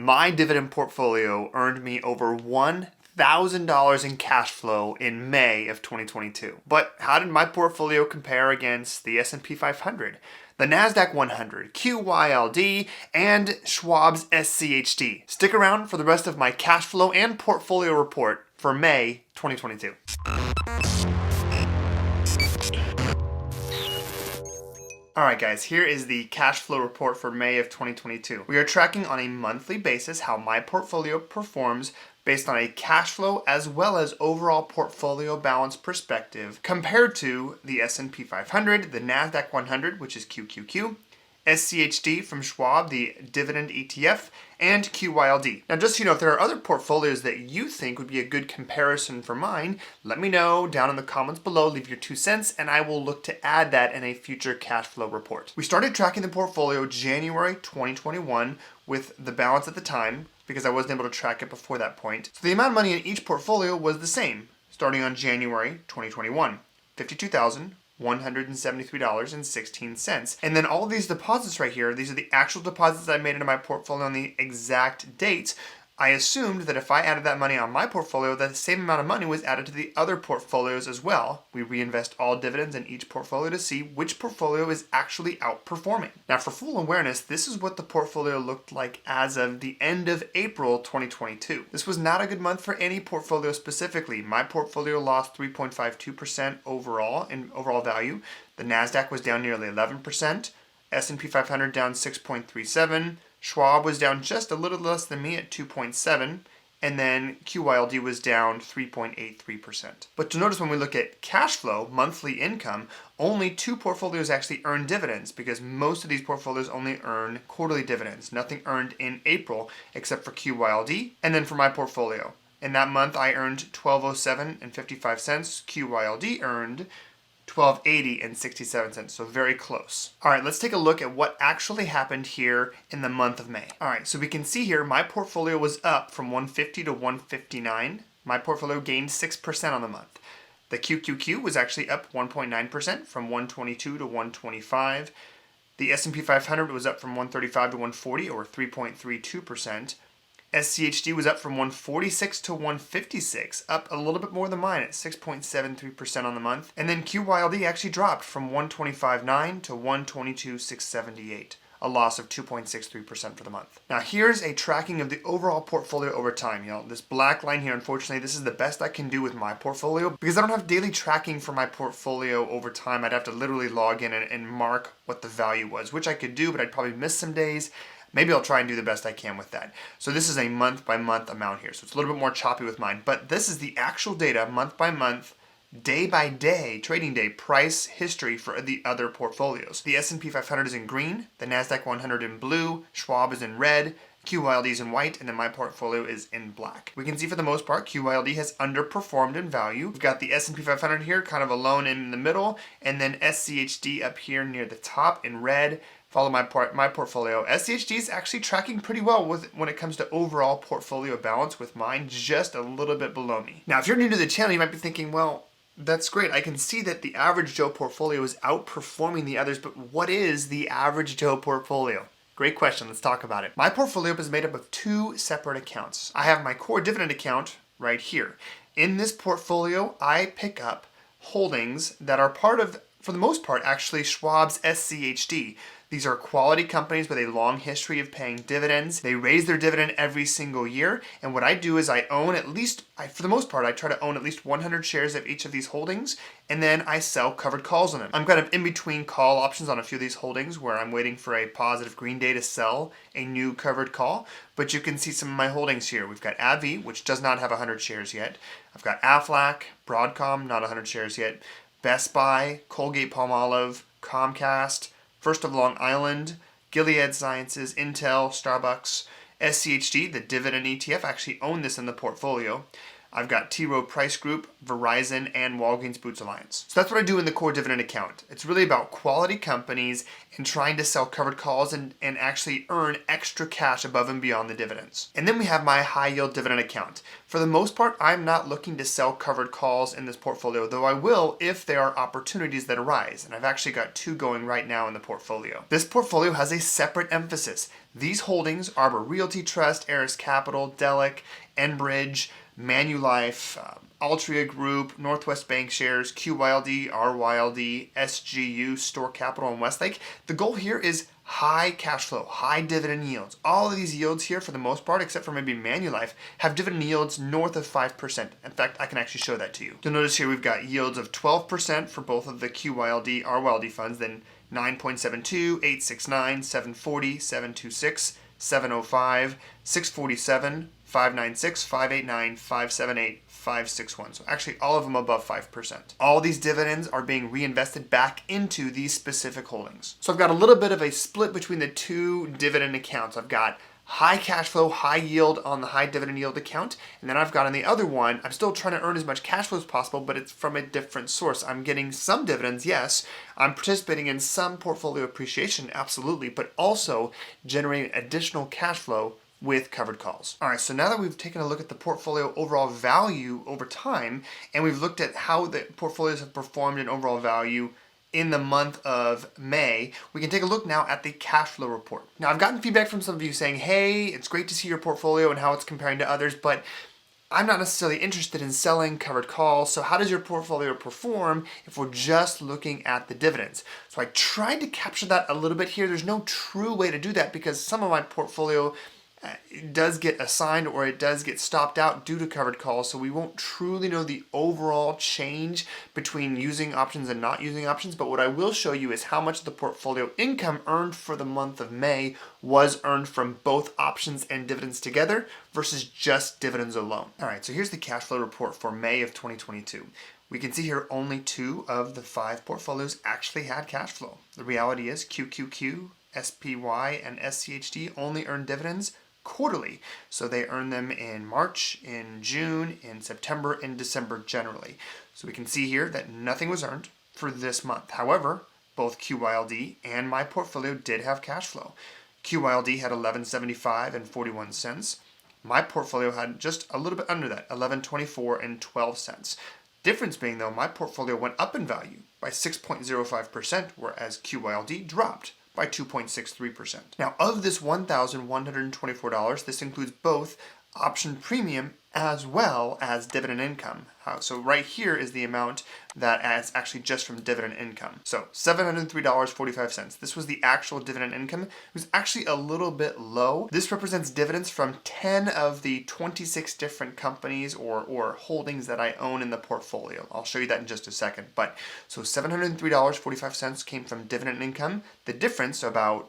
My dividend portfolio earned me over $1,000 in cash flow in May of 2022. But how did my portfolio compare against the S&P 500, the NASDAQ 100, QYLD, and Schwab's SCHD? Stick around for the rest of my cash flow and portfolio report for May 2022. Alright guys, here is the cash flow report for May of 2022. We are tracking on a monthly basis how my portfolio performs based on a cash flow as well as overall portfolio balance perspective compared to the S&P 500, the NASDAQ 100, which is QQQ, SCHD from Schwab, the dividend ETF, and QYLD. Now just so you know, if there are other portfolios that you think would be a good comparison for mine, let me know down in the comments below, leave your 2 cents, and I will look to add that in a future cash flow report. We started tracking the portfolio January 2021 with the balance at the time, because I wasn't able to track it before that point. So the amount of money in each portfolio was the same, starting on January 2021, $52,173.16. And then all of these deposits right here, these are the actual deposits I made into my portfolio on the exact dates. I assumed that if I added that money on my portfolio, that the same amount of money was added to the other portfolios as well. We reinvest all dividends in each portfolio to see which portfolio is actually outperforming. Now for full awareness, this is what the portfolio looked like as of the end of April 2022. This was not a good month for any portfolio specifically. My portfolio lost 3.52% overall in overall value. The NASDAQ was down nearly 11%, S&P 500 down 6.37%, Schwab was down just a little less than me at 2.7%, and then QYLD was down 3.83%. But to notice when we look at cash flow, monthly income, only 2 portfolios actually earn dividends because most of these portfolios only earn quarterly dividends. Nothing earned in April except for QYLD, and then for my portfolio. In that month, I earned $12.07.55. QYLD earned $12.80.67, so very close. All right, let's take a look at what actually happened here in the month of May. All right, so we can see here my portfolio was up from 150 to 159. My portfolio gained 6% on the month. The QQQ was actually up 1.9% from 122 to 125. The S&P 500 was up from 135 to 140, or 3.32%. SCHD was up from 146 to 156, up a little bit more than mine at 6.73% on the month. And then QYLD actually dropped from 125.9 to 122.678, a loss of 2.63% for the month. Now here's a tracking of the overall portfolio over time. This black line here, unfortunately, this is the best I can do with my portfolio because I don't have daily tracking for my portfolio over time. I'd have to literally log in and mark what the value was, which I could do, but I'd probably miss some days. Maybe I'll try and do the best I can with that. So this is a month by month amount here. So it's a little bit more choppy with mine, but this is the actual data month by month, day by day, trading day, price history for the other portfolios. The S&P 500 is in green, the NASDAQ 100 in blue, Schwab is in red, QYLD is in white, and then my portfolio is in black. We can see for the most part, QYLD has underperformed in value. We've got the S&P 500 here kind of alone in the middle, and then SCHD up here near the top in red. Follow my portfolio. SCHD is actually tracking pretty well when it comes to overall portfolio balance, with mine just a little bit below me. Now, if you're new to the channel, you might be thinking, well, that's great. I can see that the average Joe portfolio is outperforming the others, but what is the average Joe portfolio? Great question. Let's talk about it. My portfolio is made up of 2 separate accounts. I have my core dividend account right here. In this portfolio, I pick up holdings that are part of, for the most part, actually Schwab's SCHD. These are quality companies with a long history of paying dividends. They raise their dividend every single year. And what I do is I own at least, for the most part, I try to own at least 100 shares of each of these holdings. And then I sell covered calls on them. I'm kind of in between call options on a few of these holdings where I'm waiting for a positive green day to sell a new covered call. But you can see some of my holdings here. We've got AbbVie, which does not have 100 shares yet. I've got Aflac, Broadcom, not 100 shares yet. Best Buy, Colgate-Palmolive, Comcast, First of Long Island, Gilead Sciences, Intel, Starbucks, SCHD, the dividend ETF. I actually own this in the portfolio. I've got T. Rowe Price Group, Verizon, and Walgreens Boots Alliance. So that's what I do in the core dividend account. It's really about quality companies in trying to sell covered calls and actually earn extra cash above and beyond the dividends. And then we have my high yield dividend account. For the most part, I'm not looking to sell covered calls in this portfolio, though I will if there are opportunities that arise. And I've actually got 2 going right now in the portfolio. This portfolio has a separate emphasis. These holdings, Arbor Realty Trust, Eris Capital, Delic, Enbridge, Manulife, Altria Group, Northwest Bank Shares, QYLD, RYLD, SGU, Store Capital, and Westlake. The goal here is high cash flow, high dividend yields. All of these yields here, for the most part, except for maybe Manulife, have dividend yields north of 5%. In fact, I can actually show that to you. You'll notice here we've got yields of 12% for both of the QYLD, RYLD funds, then 9.72, 869, 740, 726, 705, 647, 596, 589, 578, 561. So actually all of them above 5%. All these dividends are being reinvested back into these specific holdings. So I've got a little bit of a split between the 2 dividend accounts. I've got high cash flow, high yield on the high dividend yield account. And then I've got on the other one, I'm still trying to earn as much cash flow as possible, but it's from a different source. I'm getting some dividends, yes. I'm participating in some portfolio appreciation, absolutely, but also generating additional cash flow with covered calls. All right, so now that we've taken a look at the portfolio overall value over time, and we've looked at how the portfolios have performed in overall value in the month of May, we can take a look now at the cash flow report. Now, I've gotten feedback from some of you saying, hey, it's great to see your portfolio and how it's comparing to others, but I'm not necessarily interested in selling covered calls, so how does your portfolio perform if we're just looking at the dividends? So I tried to capture that a little bit here. There's no true way to do that because some of my portfolio it does get assigned or it does get stopped out due to covered calls, so we won't truly know the overall change between using options and not using options. But what I will show you is how much of the portfolio income earned for the month of May was earned from both options and dividends together versus just dividends alone. All right, so here's the cash flow report for May of 2022. We can see here only 2 of the 5 portfolios actually had cash flow. The reality is QQQ, SPY, and SCHD only earn dividends quarterly. So they earn them in March, in June, in September, in December generally. So we can see here that nothing was earned for this month. However, both QYLD and my portfolio did have cash flow. QYLD had $11.75 and 41 cents. My portfolio had just a little bit under that, $11.24 and 12 cents. Difference being though, my portfolio went up in value by 6.05%, whereas QYLD dropped by 2.63%. Now, of this $1,124, this includes both option premium as well as dividend income. So right here is the amount that is actually just from dividend income. So $703.45. This was the actual dividend income. It was actually a little bit low. This represents dividends from 10 of the 26 different companies or holdings that I own in the portfolio. I'll show you that in just a second. But so $703.45 came from dividend income. The difference, about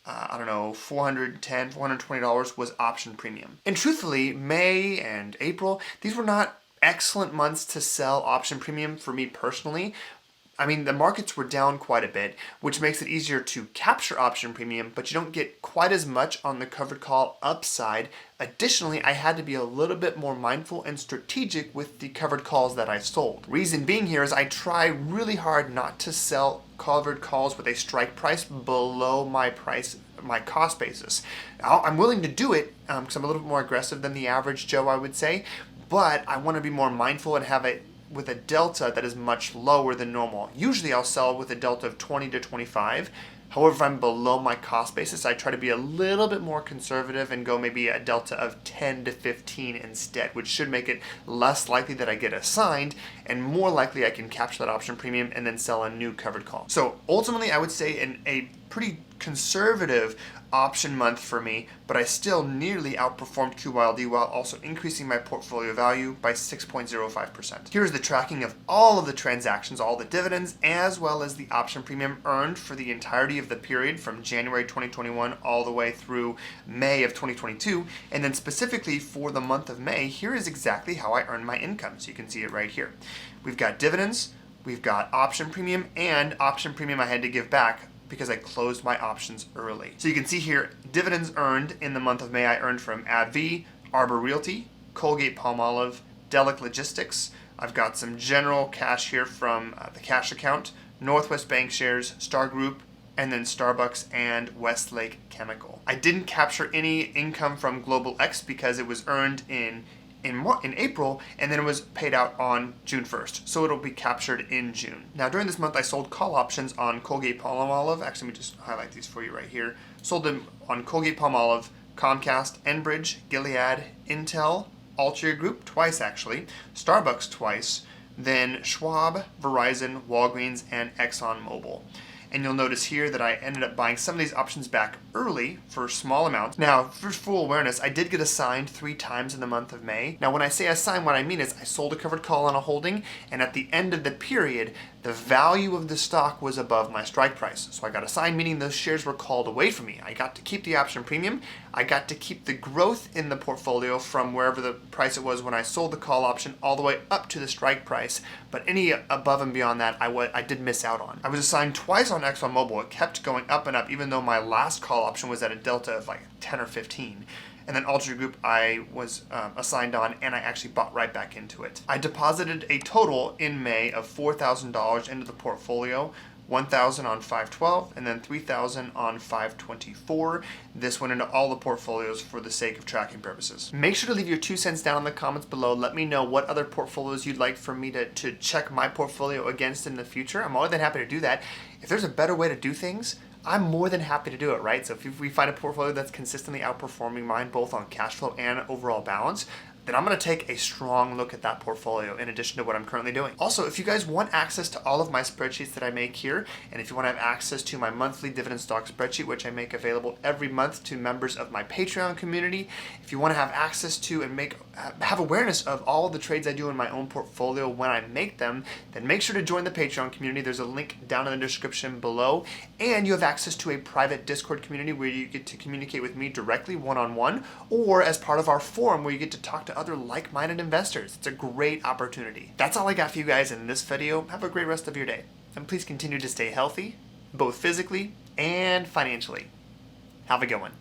$410, $420 was option premium. And truthfully, May and April, these were not excellent months to sell option premium for me personally. I mean, the markets were down quite a bit, which makes it easier to capture option premium, but you don't get quite as much on the covered call upside. Additionally, I had to be a little bit more mindful and strategic with the covered calls that I sold. Reason being here is I try really hard not to sell covered calls with a strike price below my cost basis. Now, I'm willing to do it because I'm a little bit more aggressive than the average Joe, I would say, but I want to be more mindful and have it with a delta that is much lower than normal. Usually I'll sell with a delta of 20 to 25. However, if I'm below my cost basis, I try to be a little bit more conservative and go maybe a delta of 10 to 15 instead, which should make it less likely that I get assigned and more likely I can capture that option premium and then sell a new covered call. So ultimately, I would say a pretty conservative option month for me, but I still nearly outperformed QYLD while also increasing my portfolio value by 6.05%. Here's the tracking of all of the transactions, all the dividends, as well as the option premium earned for the entirety of the period from January 2021 all the way through May of 2022. And then specifically for the month of May, here is exactly how I earned my income. So you can see it right here. We've got dividends, we've got option premium, and option premium I had to give back because I closed my options early. So you can see here, dividends earned in the month of May, I earned from AbbVie, Arbor Realty, Colgate-Palmolive, Delic Logistics. I've got some general cash here from the cash account, Northwest Bank Shares, Star Group, and then Starbucks and Westlake Chemical. I didn't capture any income from Global X because it was earned in April, and then it was paid out on June 1st, so it'll be captured in June. Now during this month I sold call options on Colgate-Palmolive. Actually, let me just highlight these for you right here. Sold them on Colgate-Palmolive, Comcast, Enbridge, Gilead, Intel, Altria Group twice actually, Starbucks twice, then Schwab, Verizon, Walgreens, and ExxonMobil. And you'll notice here that I ended up buying some of these options back early for small amounts. Now, for full awareness, I did get assigned 3 times in the month of May. Now, when I say assigned, what I mean is I sold a covered call on a holding, and at the end of the period, the value of the stock was above my strike price. So I got assigned, meaning those shares were called away from me. I got to keep the option premium. I got to keep the growth in the portfolio from wherever the price it was when I sold the call option all the way up to the strike price. But any above and beyond that, I did miss out on. I was assigned twice on ExxonMobil. It kept going up and up, even though my last call option was at a delta of like 10 or 15. And then Altria Group I was assigned on, and I actually bought right back into it. I deposited a total in May of $4,000 into the portfolio, $1,000 on 5/12, and then $3,000 on 5/24. This went into all the portfolios for the sake of tracking purposes. Make sure to leave your 2 cents down in the comments below. Let me know what other portfolios you'd like for me to check my portfolio against in the future. I'm more than happy to do that. If there's a better way to do things, I'm more than happy to do it, right? So if we find a portfolio that's consistently outperforming mine, both on cash flow and overall balance, then I'm going to take a strong look at that portfolio in addition to what I'm currently doing. Also, if you guys want access to all of my spreadsheets that I make here, and if you want to have access to my monthly dividend stock spreadsheet, which I make available every month to members of my Patreon community, if you want to have access to and have awareness of all of the trades I do in my own portfolio when I make them, then make sure to join the Patreon community. There's a link down in the description below, and you have access to a private Discord community where you get to communicate with me directly one-on-one, or as part of our forum where you get to talk to other like-minded investors. It's a great opportunity. That's all I got for you guys in this video. Have a great rest of your day, and please continue to stay healthy, both physically and financially. Have a good one.